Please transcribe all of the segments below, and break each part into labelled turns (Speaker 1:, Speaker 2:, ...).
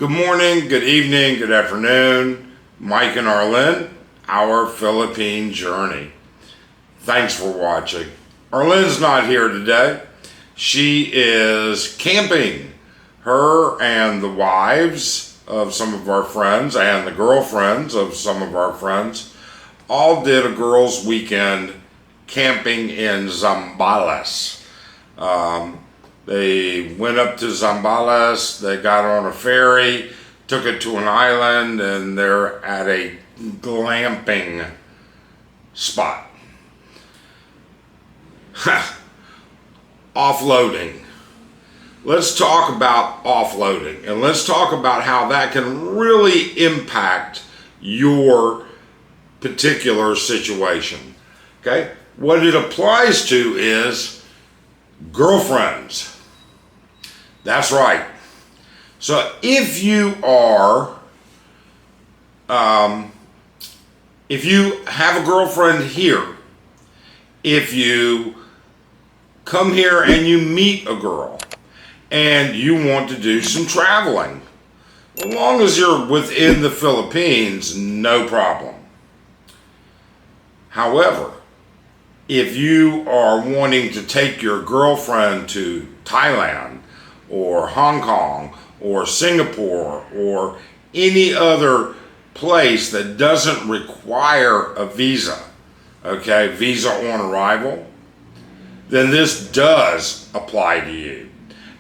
Speaker 1: Good morning, good evening, good afternoon. Mike and Arlene, our Philippine journey. Thanks for watching. Arlene's not here today. She is camping. Her and the wives of some of our friends and the girlfriends of some of our friends all did a girls' weekend camping in Zambales. They went up to Zambales, they got on a ferry, took it to an island, and they're at a glamping spot. Offloading. Let's talk about offloading, and let's talk about how that can really impact your particular situation. Okay? What it applies to is girlfriends. That's right. So if you are, if you have a girlfriend here, if you come here and you meet a girl and you want to do some traveling, as long as you're within the Philippines, no problem. However, if you are wanting to take your girlfriend to Thailand or Hong Kong or Singapore or any other place that doesn't require a visa, okay, visa on arrival, then this does apply to you.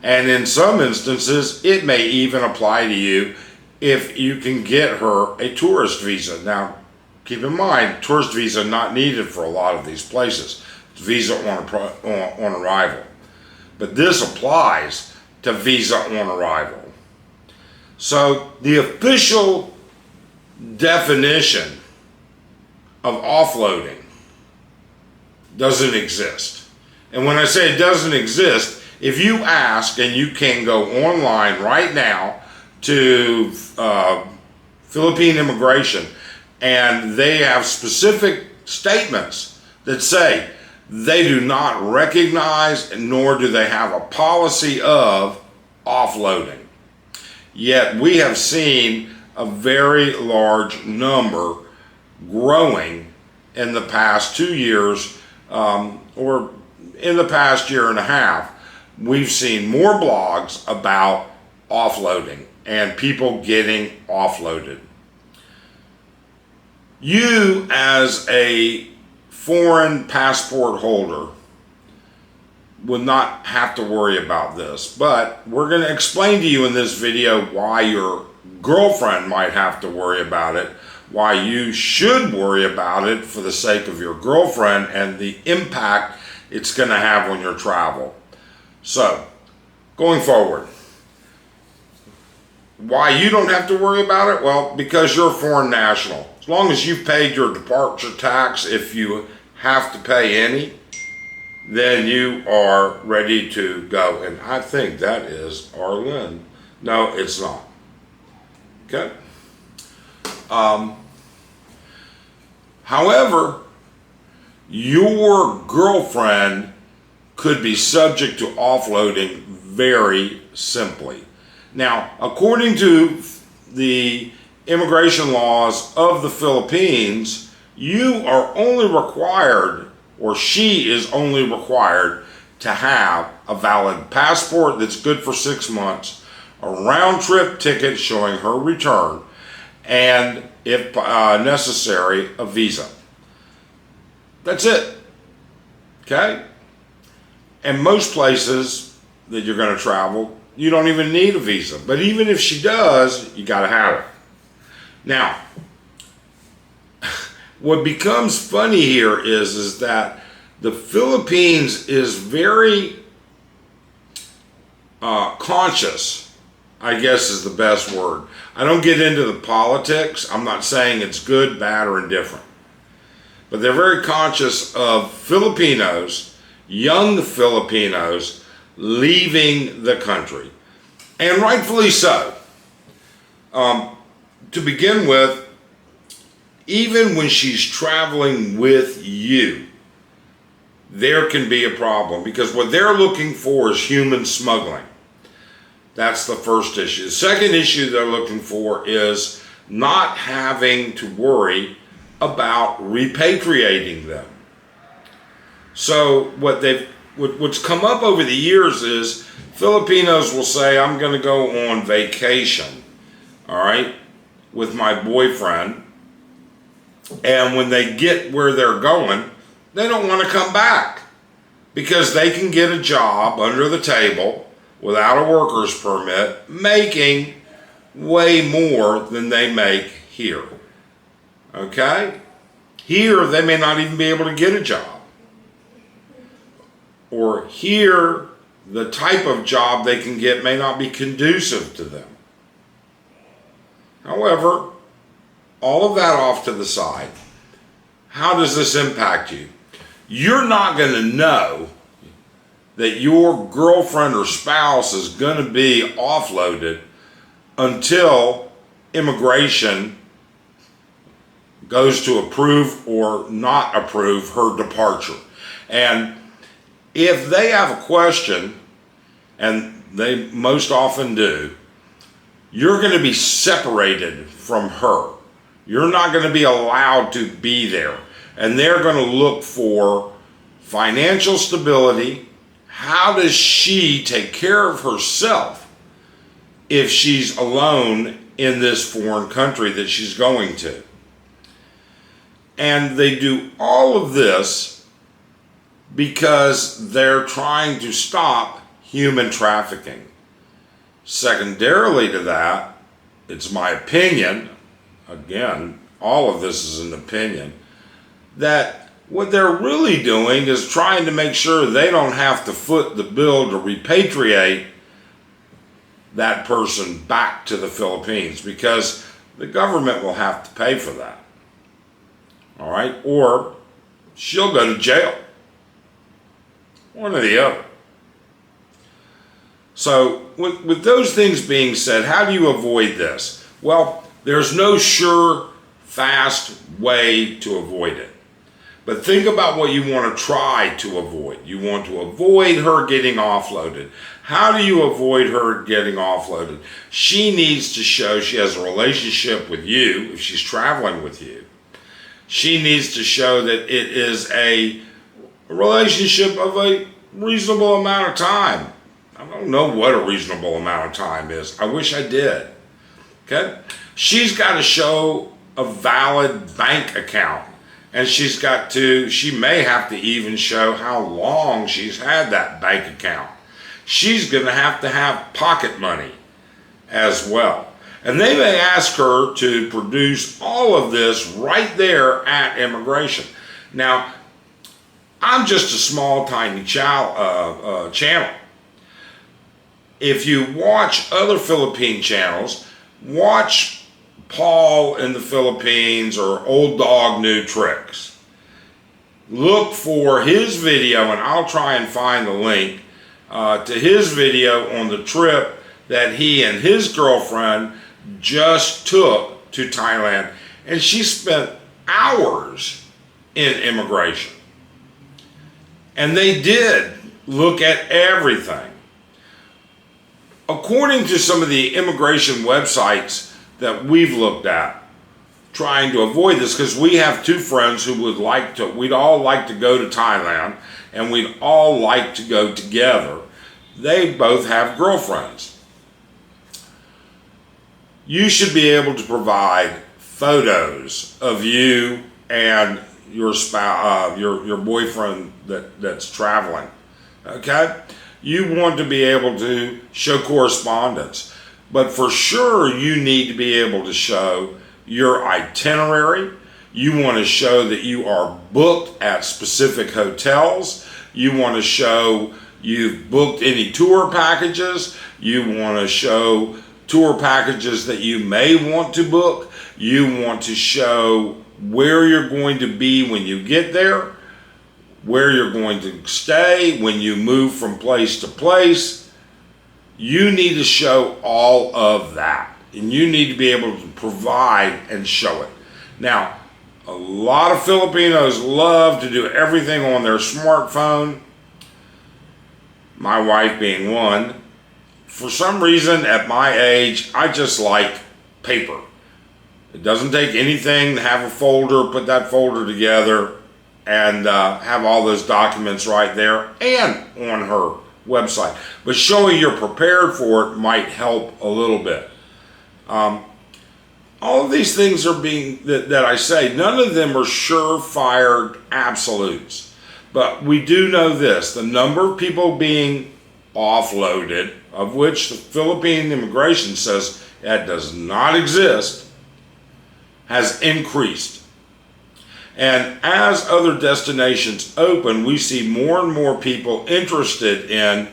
Speaker 1: And in some instances, it may even apply to you if you can get her a tourist visa. Now, keep in mind, tourist visa not needed for a lot of these places. It's visa on arrival. But this applies to visa on arrival. So the official definition of offloading doesn't exist. And when I say it doesn't exist, if you ask, and you can go online right now to Philippine immigration, and they have specific statements that say they do not recognize, nor do they have a policy of offloading. Yet we have seen a very large number growing in the past 2 years, or in the past year and a half. We've seen more blogs about offloading and people getting offloaded. You, as a foreign passport holder, would not have to worry about this, but we're going to explain to you in this video why your girlfriend might have to worry about it, why you should worry about it for the sake of your girlfriend and the impact it's going to have on your travel. So, going forward, why you don't have to worry about it? Well, because you're a foreign national. As long as you've paid your departure tax, if you have to pay any, then you are ready to go. And I think that is Arlene. No, it's not. Okay? However, your girlfriend could be subject to offloading very simply. Now, according to the immigration laws of the Philippines, you are only required, or she is only required, to have a valid passport that's good for 6 months, a round-trip ticket showing her return, and, if necessary, a visa. That's it. Okay? And most places that you're going to travel, you don't even need a visa. But even if she does, you got to have it. Now, what becomes funny here is that the Philippines is very conscious, I guess is the best word. I don't get into the politics. I'm not saying it's good, bad, or indifferent. But they're very conscious of Filipinos, young Filipinos, leaving the country. And rightfully so. To begin with, even when she's traveling with you, there can be a problem, because what they're looking for is human smuggling. That's the first issue. The second issue they're looking for is not having to worry about repatriating them. So what's come up over the years is Filipinos will say, I'm going to go on vacation, all right, with my boyfriend. And when they get where they're going, they don't want to come back because they can get a job under the table without a worker's permit, making way more than they make here. Okay? Here, they may not even be able to get a job. Or here, the type of job they can get may not be conducive to them. However, all of that off to the side, how does this impact you? You're not going to know that your girlfriend or spouse is going to be offloaded until immigration goes to approve or not approve her departure. And if they have a question, and they most often do, you're going to be separated from her. You're not going to be allowed to be there. And they're going to look for financial stability. How does she take care of herself if she's alone in this foreign country that she's going to? And they do all of this because they're trying to stop human trafficking. Secondarily to that, it's my opinion, again, all of this is an opinion, that what they're really doing is trying to make sure they don't have to foot the bill to repatriate that person back to the Philippines, because the government will have to pay for that. All right? Or she'll go to jail. One or the other. So with those things being said, how do you avoid this? Well, there's no sure, fast way to avoid it. But think about what you want to try to avoid. You want to avoid her getting offloaded. How do you avoid her getting offloaded? She needs to show she has a relationship with you if she's traveling with you. She needs to show that it is a relationship of a reasonable amount of time. I don't know what a reasonable amount of time is. I wish I did. Okay? She's got to show a valid bank account. And she may have to even show how long she's had that bank account. She's going to have pocket money as well. And they may ask her to produce all of this right there at immigration. Now, I'm just a small, tiny channel. If you watch other Philippine channels, watch Paul in the Philippines or Old Dog New Tricks. Look for his video, and I'll try and find the link to his video on the trip that he and his girlfriend just took to Thailand. And she spent hours in immigration. And they did look at everything. According to some of the immigration websites that we've looked at, trying to avoid this, because we have two friends who we'd all like to go to Thailand, and we'd all like to go together. They both have girlfriends. You should be able to provide photos of you and your spouse, your boyfriend that's traveling. Okay? You want to be able to show correspondence. But for sure, you need to be able to show your itinerary. You want to show that you are booked at specific hotels. You want to show you've booked any tour packages. You want to show tour packages that you may want to book. You want to show where you're going to be when you get there, where you're going to stay when you move from place to place. You need to show all of that, and you need to be able to provide and show it. Now, a lot of Filipinos love to do everything on their smartphone, my wife being one. for some reason, at my age, I just like paper. It doesn't take anything to have a folder, put that folder together, and have all those documents right there and on her website. But showing you're prepared for it might help a little bit. All of these things are that I say, none of them are surefire absolutes. But we do know this, the number of people being offloaded, of which the Philippine immigration says that does not exist, has increased. And as other destinations open, we see more and more people interested in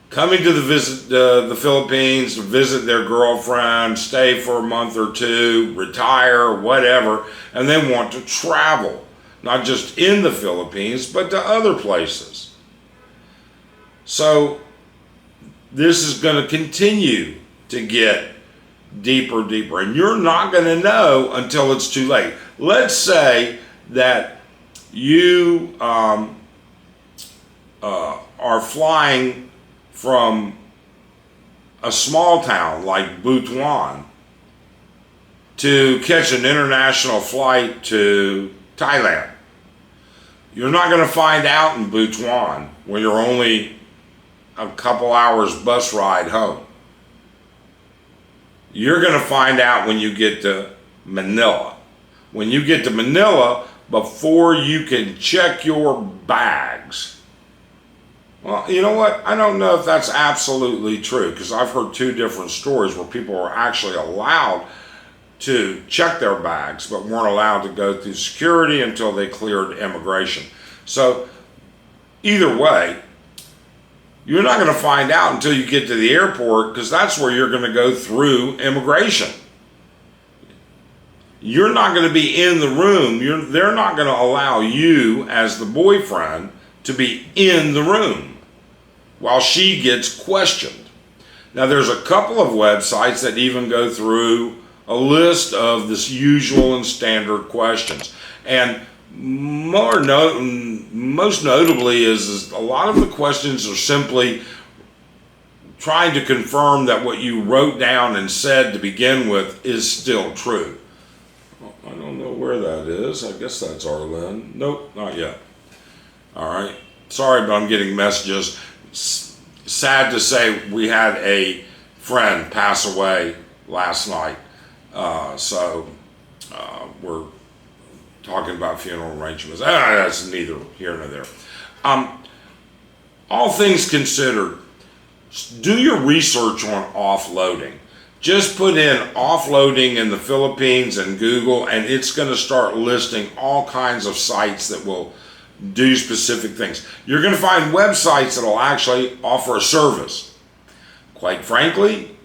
Speaker 1: coming to the Philippines to visit their girlfriend, stay for a month or two, retire, whatever, and they want to travel, not just in the Philippines, but to other places. So this is going to continue to get deeper, and you're not going to know until it's too late. Let's say that you are flying from a small town like Butuan to catch an international flight to Thailand. You're not going to find out in Butuan when you're only a couple hours bus ride home. You're going to find out when you get to Manila. When you get to Manila, before you can check your bags. Well, you know what? I don't know if that's absolutely true, because I've heard two different stories where people were actually allowed to check their bags, but weren't allowed to go through security until they cleared immigration. So either way, you're not going to find out until you get to the airport, because that's where you're going to go through immigration. You're not going to be in the room. They're not going to allow you as the boyfriend to be in the room while she gets questioned. Now, there's a couple of websites that even go through a list of the usual and standard questions. And most notably is a lot of the questions are simply trying to confirm that what you wrote down and said to begin with is still true. I don't know where that is. I guess that's Arlen. Nope, not yet. All right. Sorry, but I'm getting messages. Sad to say, we had a friend pass away last night. So we're talking about funeral arrangements. That's neither here nor there. All things considered, do your research on offloading. Just put in offloading in the Philippines and Google, and it's going to start listing all kinds of sites that will do specific things. You're going to find websites that will actually offer a service. Quite frankly,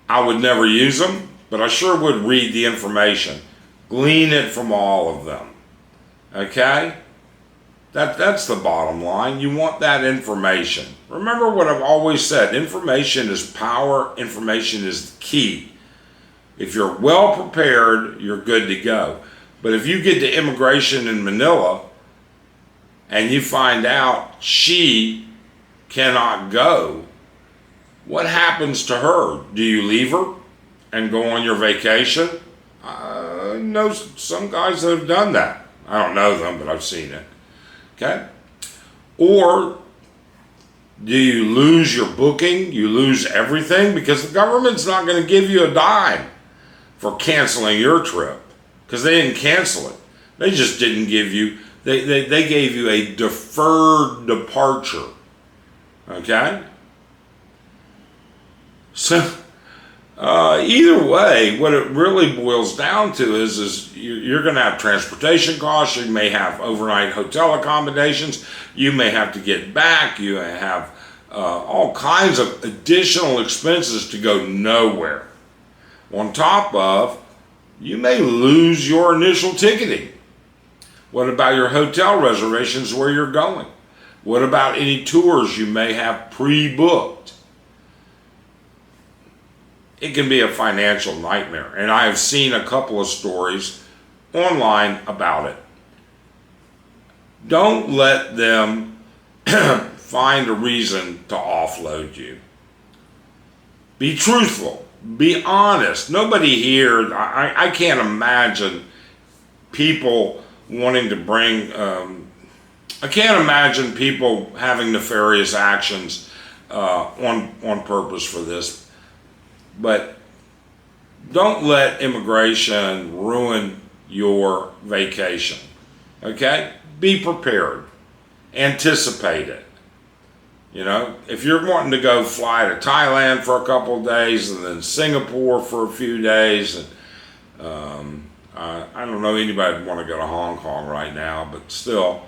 Speaker 1: I would never use them, but I sure would read the information. Glean it from all of them. Okay? That's the bottom line. You want that information. Remember what I've always said. Information is power. Information is the key. If you're well prepared, you're good to go. But if you get to immigration in Manila and you find out she cannot go, what happens to her? Do you leave her and go on your vacation? I know some guys that have done that. I don't know them, but I've seen it. Okay? Or do you lose your booking? You lose everything? Because the government's not going to give you a dime for canceling your trip, because they didn't cancel it. They just didn't give you, they gave you a deferred departure. Okay? So, either way, what it really boils down to is you're going to have transportation costs. You may have overnight hotel accommodations. You may have to get back. You may have all kinds of additional expenses to go nowhere. On top of, you may lose your initial ticketing. What about your hotel reservations where you're going? What about any tours you may have pre-booked? It can be a financial nightmare, and I have seen a couple of stories online about it. Don't let them find a reason to offload you. Be truthful. Be honest. Nobody here, I can't imagine people wanting to bring, I can't imagine people having nefarious actions on purpose for this. But don't let immigration ruin your vacation. Okay? Be prepared. Anticipate it. You know, if you're wanting to go fly to Thailand for a couple of days and then Singapore for a few days, and I don't know anybody would want to go to Hong Kong right now, but still,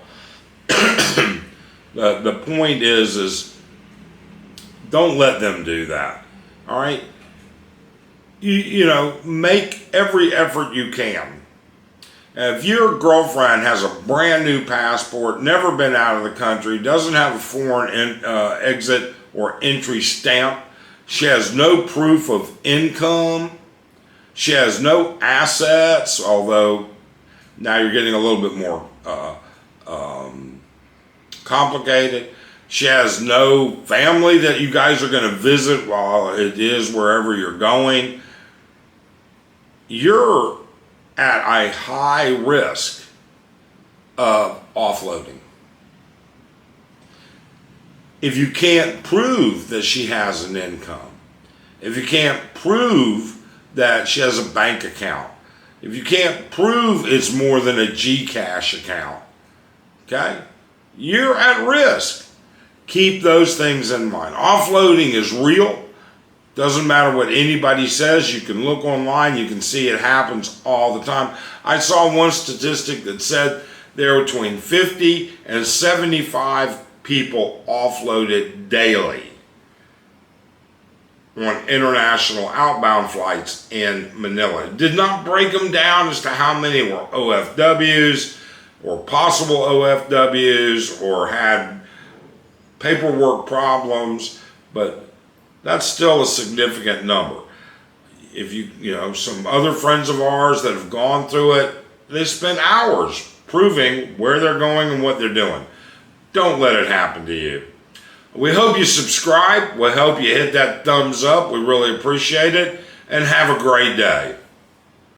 Speaker 1: the point is don't let them do that. All right, you know, make every effort you can. If your girlfriend has a brand new passport, never been out of the country, doesn't have a foreign exit or entry stamp, she has no proof of income, she has no assets, although now you're getting a little bit more complicated. She has no family that you guys are going to visit while it is wherever you're going. You're at a high risk of offloading. If you can't prove that she has an income, if you can't prove that she has a bank account, if you can't prove it's more than a Gcash account, okay, you're at risk. Keep those things in mind. Offloading is real. Doesn't matter what anybody says. You can look online. You can see it happens all the time. I saw one statistic that said there are between 50 and 75 people offloaded daily on international outbound flights in Manila. It did not break them down as to how many were OFWs or possible OFWs or had paperwork problems, but that's still a significant number. If you know, some other friends of ours that have gone through it, they spend hours proving where they're going and what they're doing. Don't let it happen to you. We hope you subscribe. We hope you hit that thumbs up. We really appreciate it. And have a great day.